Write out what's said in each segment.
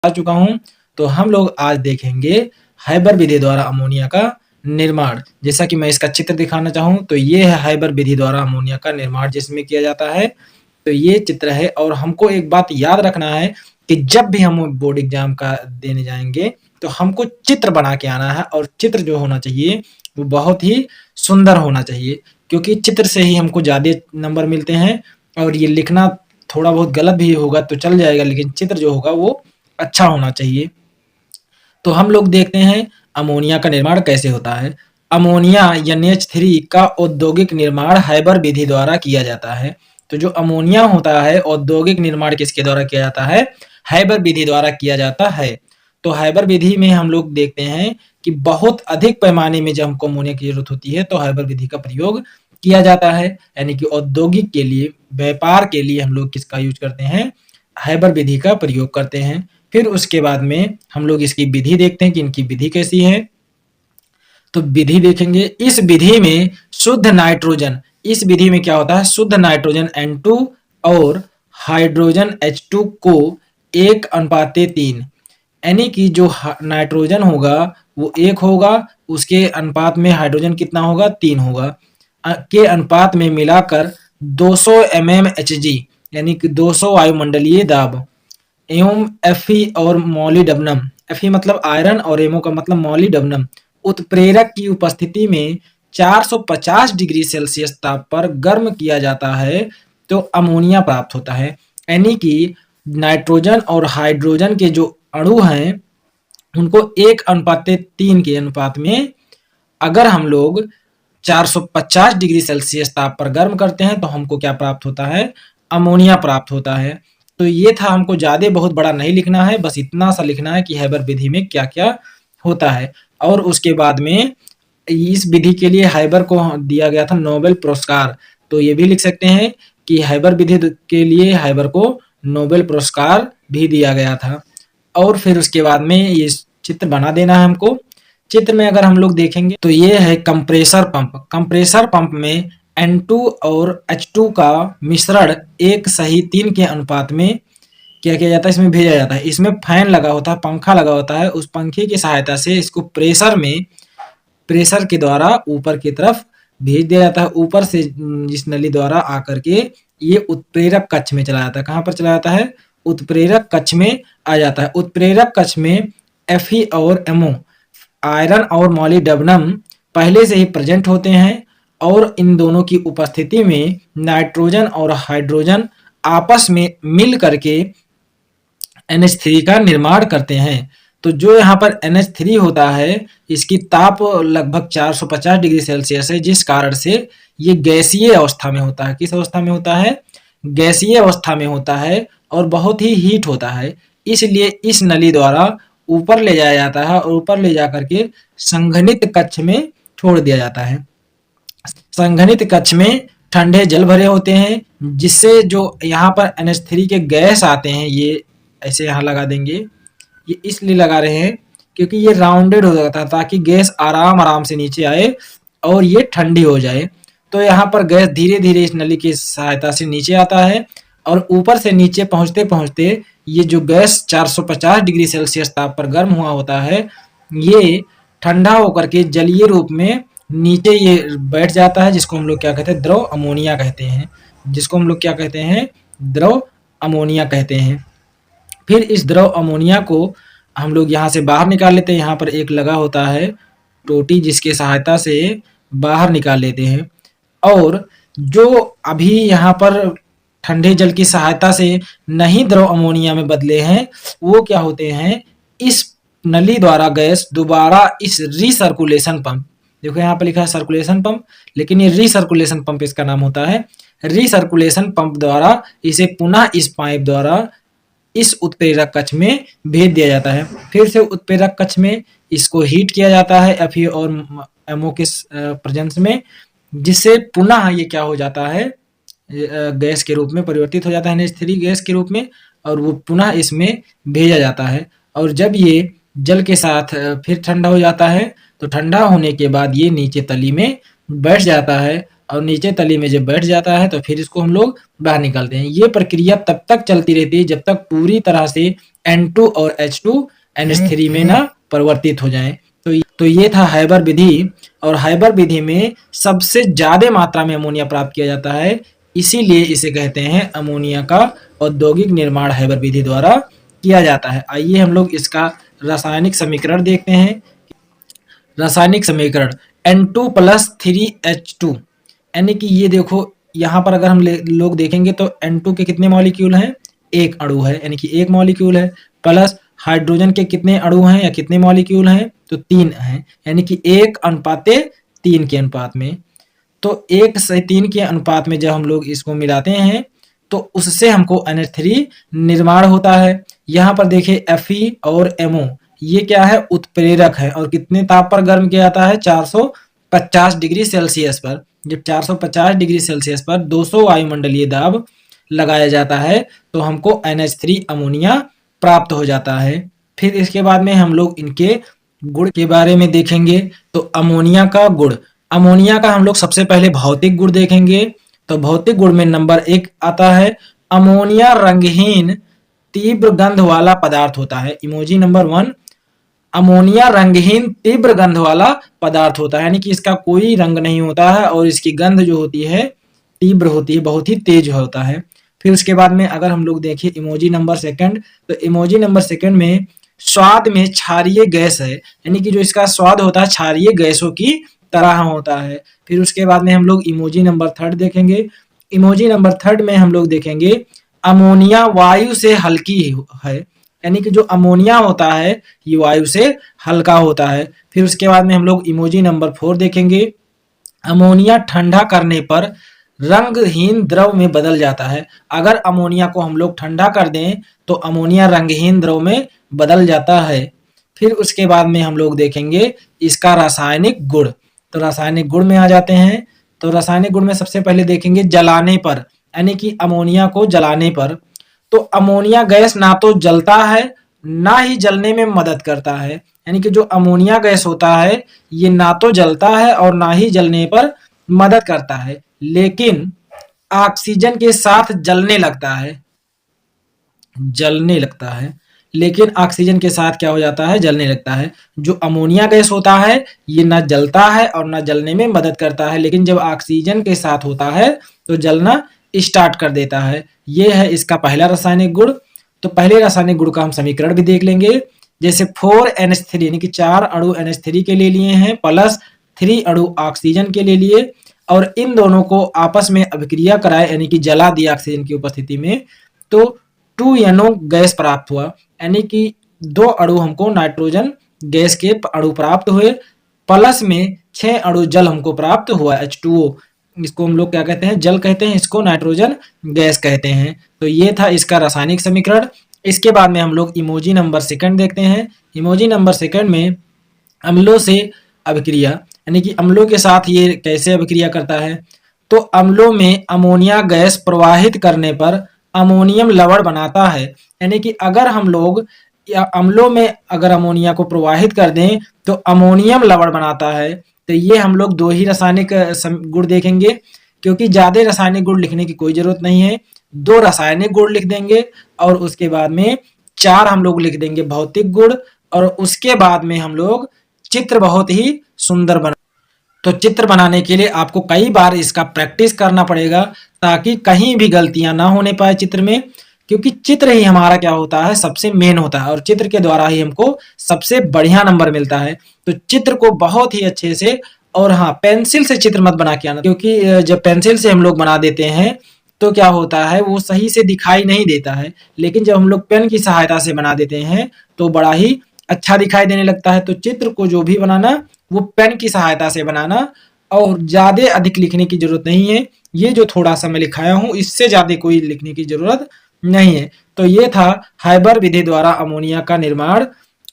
चुका हूँ। तो हम लोग आज देखेंगे हाइबर विधि द्वारा अमोनिया का निर्माण। जैसा कि मैं इसका चित्र दिखाना चाहूँ तो ये है हाइबर विधि द्वारा अमोनिया का निर्माण जिसमें किया जाता है। तो ये चित्र है और हमको एक बात याद रखना है कि जब भी हम बोर्ड एग्जाम का देने जाएंगे तो हमको चित्र बना के आना है और चित्र जो होना चाहिए वो बहुत ही सुंदर होना चाहिए, क्योंकि चित्र से ही हमको ज़्यादा नंबर मिलते हैं। और ये लिखना थोड़ा बहुत गलत भी होगा तो चल जाएगा, लेकिन चित्र जो होगा वो अच्छा होना चाहिए। तो हम लोग देखते हैं अमोनिया का निर्माण कैसे होता है। अमोनिया NH3 का औद्योगिक निर्माण हाइबर विधि द्वारा किया जाता है। तो जो अमोनिया होता है औद्योगिक निर्माण किसके द्वारा किया जाता है? हाइबर विधि द्वारा किया जाता है। तो हाइबर विधि में हम लोग देखते हैं कि बहुत अधिक पैमाने में जब हमको अमोनिया की जरूरत होती है तो हाइबर विधि का प्रयोग किया जाता है। यानी कि औद्योगिक के लिए, व्यापार के लिए हम लोग किसका यूज करते हैं? हाइबर विधि का प्रयोग करते हैं। फिर उसके बाद में हम लोग इसकी विधि देखते हैं कि इनकी विधि कैसी है। तो विधि देखेंगे। इस विधि में शुद्ध नाइट्रोजन, इस विधि में क्या होता है? शुद्ध नाइट्रोजन N2 और हाइड्रोजन H2 को 1:3, यानी कि जो नाइट्रोजन होगा वो 1 होगा, उसके अनुपात में हाइड्रोजन कितना होगा? 3 होगा, के अनुपात में मिलाकर 200 mmHg यानी कि 200 वायुमंडलीय दाब एवं Fe और मोलिब्डेनम, Fe मतलब आयरन और एमो का मतलब मोलिब्डेनम उत्प्रेरक की उपस्थिति में 450 डिग्री सेल्सियस ताप पर गर्म किया जाता है तो अमोनिया प्राप्त होता है। यानी कि नाइट्रोजन और हाइड्रोजन के जो अणु हैं उनको 1:3 के अनुपात में अगर हम लोग 450 डिग्री सेल्सियस ताप पर गर्म करते हैं तो हमको क्या प्राप्त होता है? अमोनिया प्राप्त होता है। तो ये था, हमको ज़्यादा बहुत बड़ा नहीं लिखना है, बस इतना सा लिखना है कि हाइबर विधि में क्या क्या होता है। और उसके बाद में इस विधि के लिए हाइबर को दिया गया था नोबेल पुरस्कार। तो ये भी लिख सकते हैं कि हाइबर विधि के लिए हाइबर को नोबेल पुरस्कार भी दिया गया था। और फिर उसके बाद में ये चित्र बना देना है हमको। चित्र में अगर हम लोग देखेंगे तो ये है कंप्रेसर पंप। कंप्रेसर पंप में N2 और H2 का मिश्रण 1:3 के अनुपात में क्या किया जाता है? इसमें भेजा जाता है। इसमें फैन लगा होता है, पंखा लगा होता है, उस पंखे की सहायता से इसको प्रेशर के द्वारा ऊपर की तरफ भेज दिया जाता है। ऊपर से इस नली द्वारा आकर के ये उत्प्रेरक कक्ष में चला जाता है। कहाँ पर चला जाता है? उत्प्रेरक कक्ष में आ जाता है। उत्प्रेरक कक्ष में Fe और MO, आयरन और मोलिब्डेनम पहले से ही प्रेजेंट होते हैं और इन दोनों की उपस्थिति में नाइट्रोजन और हाइड्रोजन आपस में मिल करके NH3 का निर्माण करते हैं। तो जो यहाँ पर NH3 होता है इसकी ताप लगभग 450 डिग्री सेल्सियस है, जिस कारण से ये गैसीय अवस्था में होता है। किस अवस्था में होता है? गैसीय अवस्था में होता है और बहुत ही हीट होता है। इसलिए इस नली द्वारा ऊपर ले जाया जाता है और ऊपर ले जाकर के संघनित कक्ष में छोड़ दिया जाता है। संघनित कक्ष में ठंडे जल भरे होते हैं, जिससे जो यहाँ पर NH3 के गैस आते हैं, ये ऐसे यहाँ लगा देंगे। ये इसलिए लगा रहे हैं क्योंकि ये राउंडेड हो जाता है ताकि गैस आराम से नीचे आए और ये ठंडी हो जाए। तो यहाँ पर गैस धीरे धीरे इस नली की सहायता से नीचे आता है और ऊपर से नीचे पहुँचते पहुँचते ये जो गैस 450 डिग्री सेल्सियस ताप पर गर्म हुआ होता है ये ठंडा होकर के जलीय रूप में नीचे ये बैठ जाता है, जिसको हम लोग क्या कहते हैं? द्रव अमोनिया कहते हैं। जिसको हम लोग क्या कहते हैं? द्रव अमोनिया कहते हैं। फिर इस द्रव अमोनिया को हम लोग यहाँ से बाहर निकाल लेते हैं। यहाँ पर एक लगा होता है टोटी, जिसके सहायता से बाहर निकाल लेते हैं। और जो अभी यहाँ पर ठंडे जल की सहायता से नहीं द्रव अमोनिया में बदले हैं वो क्या होते हैं? इस नली द्वारा गैस दोबारा इस रिसर्कुलेशन पंप, देखो यहाँ पर लिखा है सर्कुलेशन पंप, लेकिन ये रिसर्कुलेशन पंप इसका नाम होता है। रिसर्कुलेशन पंप द्वारा इसे पुनः इस पाइप द्वारा इस उत्प्रेरक कक्ष में भेज दिया जाता है। फिर से उत्प्रेरक कक्ष में इसको हीट किया जाता है Fe और MO के प्रेजेंस में, जिससे पुनः ये क्या हो जाता है? गैस के रूप में परिवर्तित हो जाता है NH3 गैस के रूप में, और वो पुनः इसमें भेजा जाता है। और जब ये जल के साथ फिर ठंडा हो जाता है तो ठंडा होने के बाद ये नीचे तली में बैठ जाता है और नीचे तली में जब बैठ जाता है तो फिर इसको हम लोग बाहर निकालते हैं। ये प्रक्रिया तब तक चलती रहती है जब तक पूरी तरह से N2 और H2 NH3 में ना परिवर्तित हो जाएं। तो ये था हाइबर विधि, और हाइबर विधि में सबसे ज्यादा मात्रा में अमोनिया प्राप्त किया जाता है, इसीलिए इसे कहते हैं अमोनिया का औद्योगिक निर्माण हाइबर विधि द्वारा किया जाता है। आइए हम लोग इसका रासायनिक समीकरण देखते हैं। रासायनिक समीकरण N2 + 3H2, यानी कि ये देखो यहाँ पर अगर हम लोग देखेंगे तो N2 के कितने मॉलिक्यूल हैं, एक अणु है, यानी कि एक मॉलिक्यूल है, प्लस हाइड्रोजन के कितने अणु हैं या कितने मॉलिक्यूल हैं, तो 3 हैं, यानी कि 1:3 के अनुपात में। तो 1 से 3 के अनुपात में जब हम लोग इसको मिलाते हैं तो उससे हमको NH3 निर्माण होता है। यहाँ पर देखिए Fe और MO ये क्या है, उत्प्रेरक है, और कितने ताप पर गर्म किया जाता है, 450 डिग्री सेल्सियस पर। जब 450 डिग्री सेल्सियस पर 200 वायुमंडलीय दाब लगाया जाता है तो हमको NH3 अमोनिया प्राप्त हो जाता है। फिर इसके बाद में हम लोग इनके गुण के बारे में देखेंगे। तो अमोनिया का गुण, अमोनिया का हम लोग सबसे पहले भौतिक गुण देखेंगे। तो भौतिक गुण में नंबर 1 आता है, अमोनिया रंगहीन तीव्र गंध वाला पदार्थ होता है। इमोजी नंबर 1, अमोनिया रंगहीन तीव्र गंध वाला पदार्थ होता है, यानी कि इसका कोई रंग नहीं होता है और इसकी गंध जो होती है तीव्र होती है, बहुत ही तेज होता है। फिर उसके बाद में अगर हम लोग देखिए इमोजी नंबर 2, तो इमोजी नंबर 2 में स्वाद में क्षारीय गैस है, यानी कि जो इसका स्वाद होता है क्षारीय गैसों की तरह होता है। फिर उसके बाद में हम लोग इमोजी नंबर 3 देखेंगे। इमोजी नंबर 3 में हम लोग देखेंगे अमोनिया वायु से हल्की है, यानी कि जो अमोनिया होता है ये वायु से हल्का होता है। फिर उसके बाद में हम लोग इमोजी नंबर 4 देखेंगे, अमोनिया ठंडा करने पर रंगहीन द्रव में बदल जाता है। अगर अमोनिया को हम लोग ठंडा कर दें तो अमोनिया रंगहीन द्रव में बदल जाता है। फिर उसके बाद में हम लोग देखेंगे इसका रासायनिक गुण। तो रासायनिक गुण में आ जाते हैं। तो रासायनिक गुण में सबसे पहले देखेंगे जलाने पर, यानी कि अमोनिया को जलाने पर। तो अमोनिया गैस ना तो जलता है ना ही जलने में मदद करता है, यानी कि जो अमोनिया गैस होता है ये ना तो जलता है और ना ही जलने पर मदद करता है, लेकिन ऑक्सीजन के साथ जलने लगता है, लेकिन ऑक्सीजन के साथ क्या हो जाता है, जलने लगता है। जो अमोनिया गैस होता है ये ना जलता है और ना जलने में मदद करता है, लेकिन जब ऑक्सीजन के साथ होता है तो जलना स्टार्ट कर देता है। ये है इसका पहला रासायनिक गुण। तो पहले रासायनिक गुण का हम समीकरण भी देख लेंगे। जैसे 4NH3 यानी कि 4 अणु NH3 के ले लिए हैं, प्लस 3 अणु ऑक्सीजन के ले लिए, और इन दोनों को आपस में अभिक्रिया कराए, यानी कि जला दिया ऑक्सीजन की उपस्थिति में, तो 2NO गैस प्राप्त हुआ, यानी कि 2 अणु हमको नाइट्रोजन गैस के अणु प्राप्त हुए, प्लस में 6 अणु जल हमको प्राप्त हुआ H2O। इसको हम लोग क्या कहते हैं, जल कहते हैं, इसको नाइट्रोजन गैस कहते हैं। तो ये था इसका रासायनिक समीकरण। इसके बाद में हम लोग इमोजी नंबर 2 देखते हैं। इमोजी नंबर 2 में अम्लों से अभिक्रिया, यानी कि अम्लों के साथ ये कैसे अभिक्रिया करता है। तो अम्लों में अमोनिया गैस प्रवाहित करने पर अमोनियम लवण बनाता है, यानी कि अगर हम लोग अम्लों में अगर अमोनिया को प्रवाहित कर दें तो अमोनियम लवण बनाता है। तो ये हम लोग 2 ही रासायनिक गुण देखेंगे, क्योंकि ज्यादा रासायनिक गुण लिखने की कोई जरूरत नहीं है। 2 रासायनिक गुण लिख देंगे और उसके बाद में 4 हम लोग लिख देंगे भौतिक गुण, और उसके बाद में हम लोग चित्र बहुत ही सुंदर बना। तो चित्र बनाने के लिए आपको कई बार इसका प्रैक्टिस करना पड़ेगा, ताकि कहीं भी गलतियां ना होने पाए चित्र में, क्योंकि चित्र ही हमारा क्या होता है, सबसे मेन होता है, और चित्र के द्वारा ही हमको सबसे बढ़िया नंबर मिलता है। तो चित्र को बहुत ही अच्छे से, और हाँ, पेंसिल से चित्र मत बना के आना, क्योंकि जब पेंसिल से हम लोग बना देते हैं तो क्या होता है, वो सही से दिखाई नहीं देता है, लेकिन जब हम लोग पेन की सहायता से बना देते हैं तो बड़ा ही अच्छा दिखाई देने लगता है। तो चित्र को जो भी बनाना वो पेन की सहायता से बनाना, और ज्यादा अधिक लिखने की जरूरत नहीं है। ये जो थोड़ा सा मैं लिखाया हूँ इससे ज्यादा कोई लिखने की जरूरत नहीं है। तो ये था हाइबर विधि द्वारा अमोनिया का निर्माण।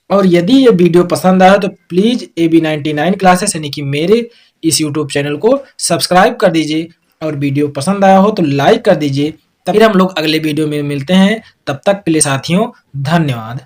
और यदि ये वीडियो पसंद आया तो प्लीज AB99 क्लासेस यानी कि मेरे इस यूट्यूब चैनल को सब्सक्राइब कर दीजिए, और वीडियो पसंद आया हो तो लाइक कर दीजिए। फिर हम लोग अगले वीडियो में मिलते हैं, तब तक के लिए साथियों धन्यवाद।